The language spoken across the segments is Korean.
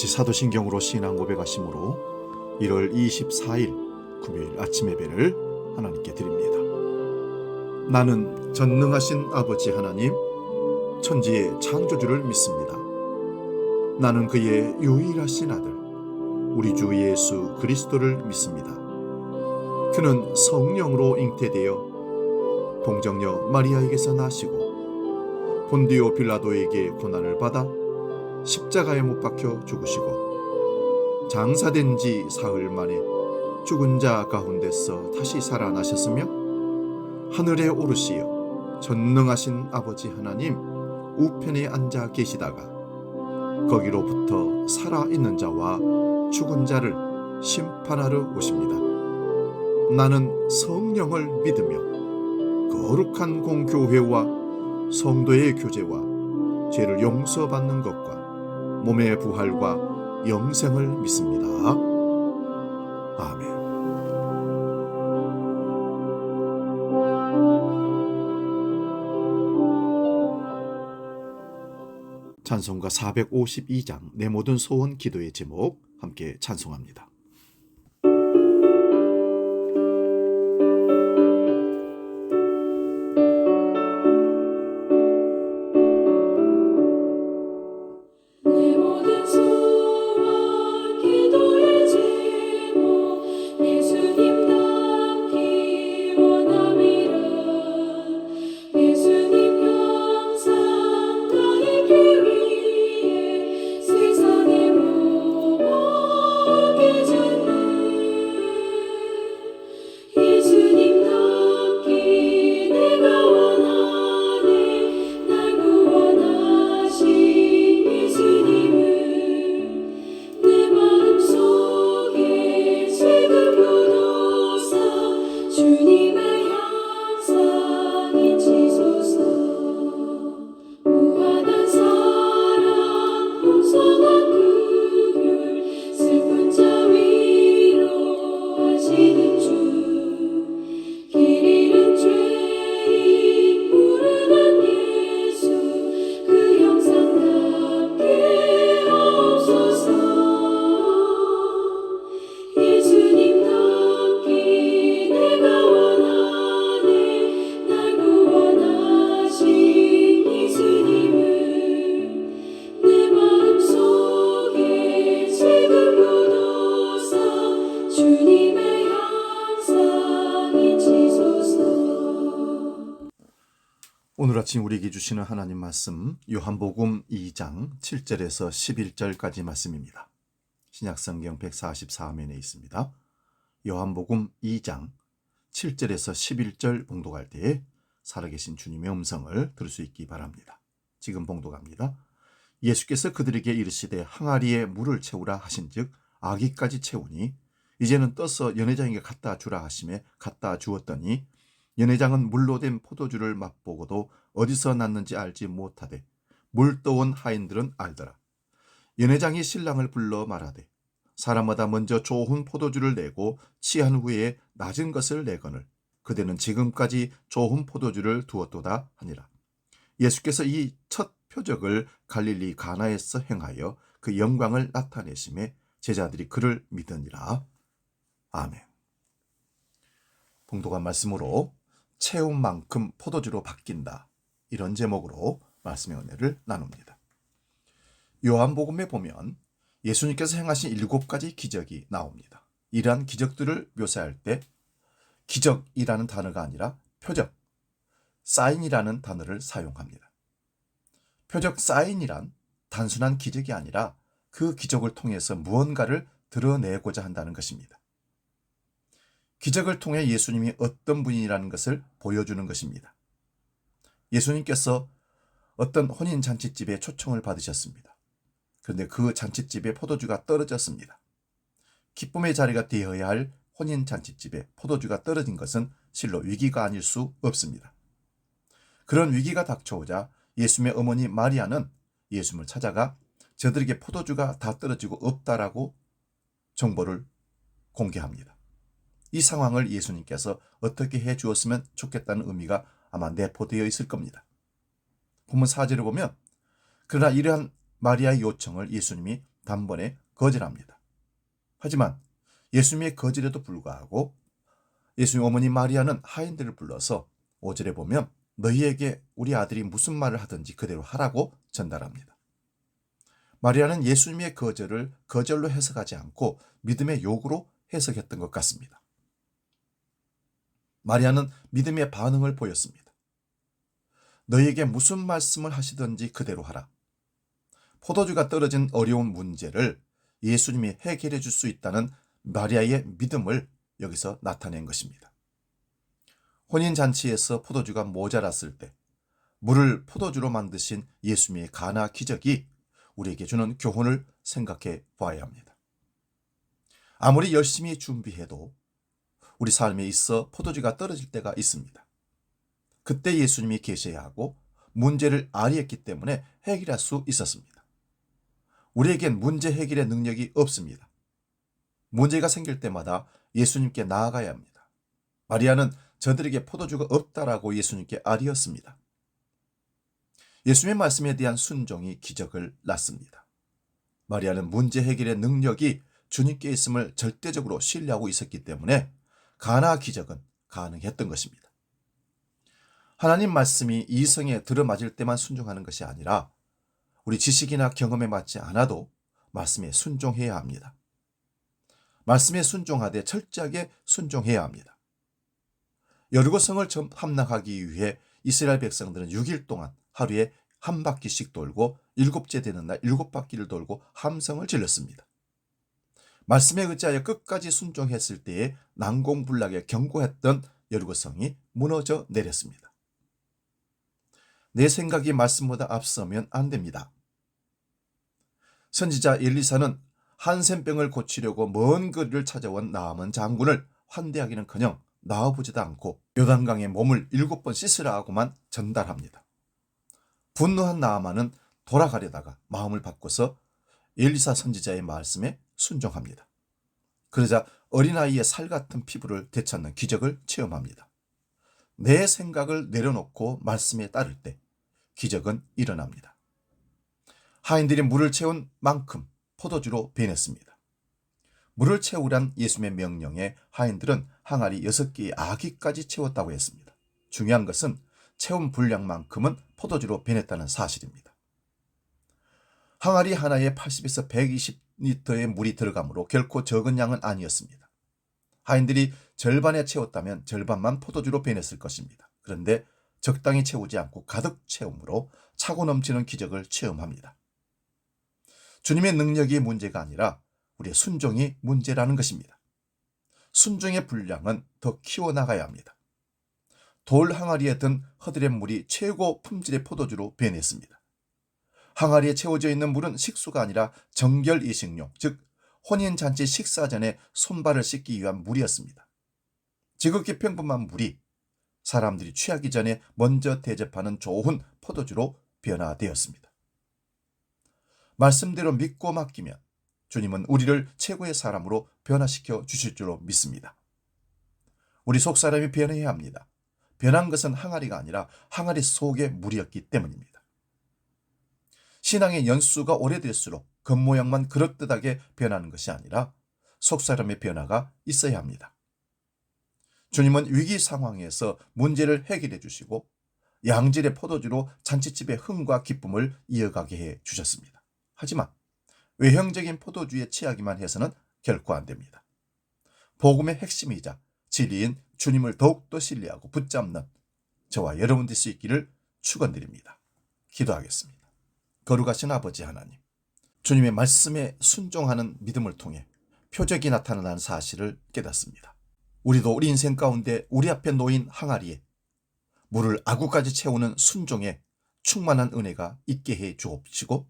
같이 사도신경으로 신앙 고백하심으로 1월 24일 금요일 아침 예배를 하나님께 드립니다. 나는 전능하신 아버지 하나님, 천지의 창조주를 믿습니다. 나는 그의 유일하신 아들, 우리 주 예수 그리스도를 믿습니다. 그는 성령으로 잉태되어 동정녀 마리아에게서 나시고 본디오 빌라도에게 고난을 받아 십자가에 못 박혀 죽으시고 장사된 지 사흘 만에 죽은 자 가운데서 다시 살아나셨으며 하늘에 오르시어 전능하신 아버지 하나님 우편에 앉아 계시다가 거기로부터 살아있는 자와 죽은 자를 심판하러 오십니다. 나는 성령을 믿으며 거룩한 공교회와 성도의 교제와 죄를 용서받는 것과 몸의 부활과 영생을 믿습니다. 아멘. 찬송가 452장 내 모든 소원 기도의 제목 함께 찬송합니다. 오늘 아침 우리에게 주시는 하나님 말씀 요한복음 2장 7절에서 11절까지 말씀입니다. 신약성경 144면에 있습니다. 요한복음 2장 7절에서 11절 봉독할 때에 살아계신 주님의 음성을 들을 수 있기 바랍니다. 지금 봉독합니다. 예수께서 그들에게 이르시되 항아리에 물을 채우라 하신즉 아기까지 채우니 이제는 떠서 연회장에게 갖다 주라 하시매 갖다 주었더니 연회장은 물로 된 포도주를 맛보고도 어디서 났는지 알지 못하되 물 떠온 하인들은 알더라. 연회장이 신랑을 불러 말하되 사람마다 먼저 좋은 포도주를 내고 취한 후에 낮은 것을 내거늘 그대는 지금까지 좋은 포도주를 두었도다 하니라. 예수께서 이 첫 표적을 갈릴리 가나에서 행하여 그 영광을 나타내심에 제자들이 그를 믿으니라. 아멘. 봉독한 말씀으로 채운 만큼 포도주로 바뀐다, 이런 제목으로 말씀의 은혜를 나눕니다. 요한복음에 보면 예수님께서 행하신 7가지 기적이 나옵니다. 이러한 기적들을 묘사할 때 기적이라는 단어가 아니라 표적, 사인이라는 단어를 사용합니다. 표적, 사인이란 단순한 기적이 아니라 그 기적을 통해서 무언가를 드러내고자 한다는 것입니다. 기적을 통해 예수님이 어떤 분이라는 것을 보여주는 것입니다. 예수님께서 어떤 혼인잔치집에 초청을 받으셨습니다. 그런데 그 잔치집에 포도주가 떨어졌습니다. 기쁨의 자리가 되어야 할 혼인잔치집에 포도주가 떨어진 것은 실로 위기가 아닐 수 없습니다. 그런 위기가 닥쳐오자 예수님의 어머니 마리아는 예수님을 찾아가 저들에게 포도주가 다 떨어지고 없다라고 정보를 공개합니다. 이 상황을 예수님께서 어떻게 해 주었으면 좋겠다는 의미가 아마 내포되어 있을 겁니다. 본문 4절을 보면 그러나 이러한 마리아의 요청을 예수님이 단번에 거절합니다. 하지만 예수님의 거절에도 불구하고 예수님 어머니 마리아는 하인들을 불러서 5절에 보면 너희에게 우리 아들이 무슨 말을 하든지 그대로 하라고 전달합니다. 마리아는 예수님의 거절을 거절로 해석하지 않고 믿음의 요구로 해석했던 것 같습니다. 마리아는 믿음의 반응을 보였습니다. 너희에게 무슨 말씀을 하시든지 그대로 하라. 포도주가 떨어진 어려운 문제를 예수님이 해결해 줄 수 있다는 마리아의 믿음을 여기서 나타낸 것입니다. 혼인잔치에서 포도주가 모자랐을 때 물을 포도주로 만드신 예수님의 가나 기적이 우리에게 주는 교훈을 생각해 봐야 합니다. 아무리 열심히 준비해도 우리 삶에 있어 포도주가 떨어질 때가 있습니다. 그때 예수님이 계셔야 하고 문제를 알이했기 때문에 해결할 수 있었습니다. 우리에겐 문제 해결의 능력이 없습니다. 문제가 생길 때마다 예수님께 나아가야 합니다. 마리아는 저들에게 포도주가 없다라고 예수님께 알이었습니다. 예수님의 말씀에 대한 순종이 기적을 낳습니다. 마리아는 문제 해결의 능력이 주님께 있음을 절대적으로 신뢰하고 있었기 때문에 가나 기적은 가능했던 것입니다. 하나님 말씀이 이성에 들어맞을 때만 순종하는 것이 아니라 우리 지식이나 경험에 맞지 않아도 말씀에 순종해야 합니다. 말씀에 순종하되 철저하게 순종해야 합니다. 여리고성을 함락하기 위해 이스라엘 백성들은 6일 동안 하루에 한 바퀴씩 돌고 7째 되는 날 7바퀴를 돌고 함성을 질렀습니다. 말씀에 의지하여 끝까지 순종했을 때에 난공불락에 견고했던 여리고성이 무너져 내렸습니다. 내 생각이 말씀보다 앞서면 안 됩니다. 선지자 엘리사는 한센병을 고치려고 먼 거리를 찾아온 나아만 장군을 환대하기는커녕 나와보지도 않고 요단강에 몸을 7번 씻으라 하고만 전달합니다. 분노한 나아만은 돌아가려다가 마음을 바꿔서 엘리사 선지자의 말씀에 순종합니다. 그러자 어린아이의 살같은 피부를 되찾는 기적을 체험합니다. 내 생각을 내려놓고 말씀에 따를 때 기적은 일어납니다. 하인들이 물을 채운 만큼 포도주로 변했습니다. 물을 채우란 예수님의 명령에 하인들은 항아리 6개의 아기까지 채웠다고 했습니다. 중요한 것은 채운 분량만큼은 포도주로 변했다는 사실입니다. 항아리 하나에 80에서 120리터의 물이 들어가므로 결코 적은 양은 아니었습니다. 하인들이 절반에 채웠다면 절반만 포도주로 변했을 것입니다. 그런데 적당히 채우지 않고 가득 채움으로 차고 넘치는 기적을 체험합니다. 주님의 능력이 문제가 아니라 우리의 순종이 문제라는 것입니다. 순종의 분량은 더 키워나가야 합니다. 돌 항아리에 든 허들의 물이 최고 품질의 포도주로 변했습니다. 항아리에 채워져 있는 물은 식수가 아니라 정결 이식용, 즉 혼인잔치 식사 전에 손발을 씻기 위한 물이었습니다. 지극히 평범한 물이 사람들이 취하기 전에 먼저 대접하는 좋은 포도주로 변화되었습니다. 말씀대로 믿고 맡기면 주님은 우리를 최고의 사람으로 변화시켜 주실 줄로 믿습니다. 우리 속사람이 변해야 합니다. 변한 것은 항아리가 아니라 항아리 속의 물이었기 때문입니다. 신앙의 연수가 오래될수록 겉모양만 그럴듯하게 변하는 것이 아니라 속사람의 변화가 있어야 합니다. 주님은 위기 상황에서 문제를 해결해 주시고 양질의 포도주로 잔치집의 흥과 기쁨을 이어가게 해 주셨습니다. 하지만 외형적인 포도주에 취하기만 해서는 결코 안 됩니다. 복음의 핵심이자 진리인 주님을 더욱더 신뢰하고 붙잡는 저와 여러분 될 수 있기를 축원드립니다. 기도하겠습니다. 거룩하신 아버지 하나님, 주님의 말씀에 순종하는 믿음을 통해 표적이 나타나는 사실을 깨닫습니다. 우리도 우리 인생 가운데 우리 앞에 놓인 항아리에 물을 아구까지 채우는 순종에 충만한 은혜가 있게 해 주옵시고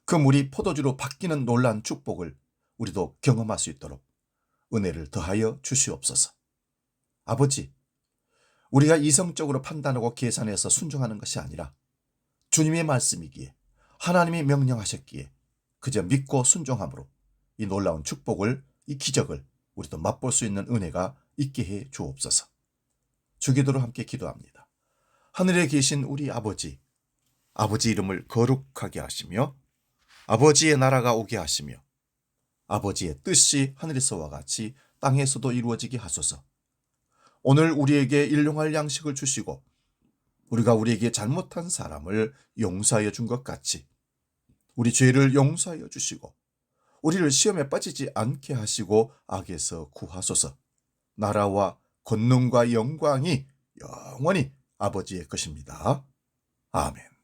그 물이 포도주로 바뀌는 놀라운 축복을 우리도 경험할 수 있도록 은혜를 더하여 주시옵소서. 아버지, 우리가 이성적으로 판단하고 계산해서 순종하는 것이 아니라 주님의 말씀이기에 하나님이 명령하셨기에 그저 믿고 순종함으로 이 놀라운 축복을, 이 기적을 우리도 맛볼 수 있는 은혜가 있게 해 주옵소서. 주기도로 함께 기도합니다. 하늘에 계신 우리 아버지, 아버지 이름을 거룩하게 하시며 아버지의 나라가 오게 하시며 아버지의 뜻이 하늘에서와 같이 땅에서도 이루어지게 하소서. 오늘 우리에게 일용할 양식을 주시고 우리가 우리에게 잘못한 사람을 용서하여 준 것 같이 우리 죄를 용서하여 주시고 우리를 시험에 빠지지 않게 하시고 악에서 구하소서. 나라와 권능과 영광이 영원히 아버지의 것입니다. 아멘.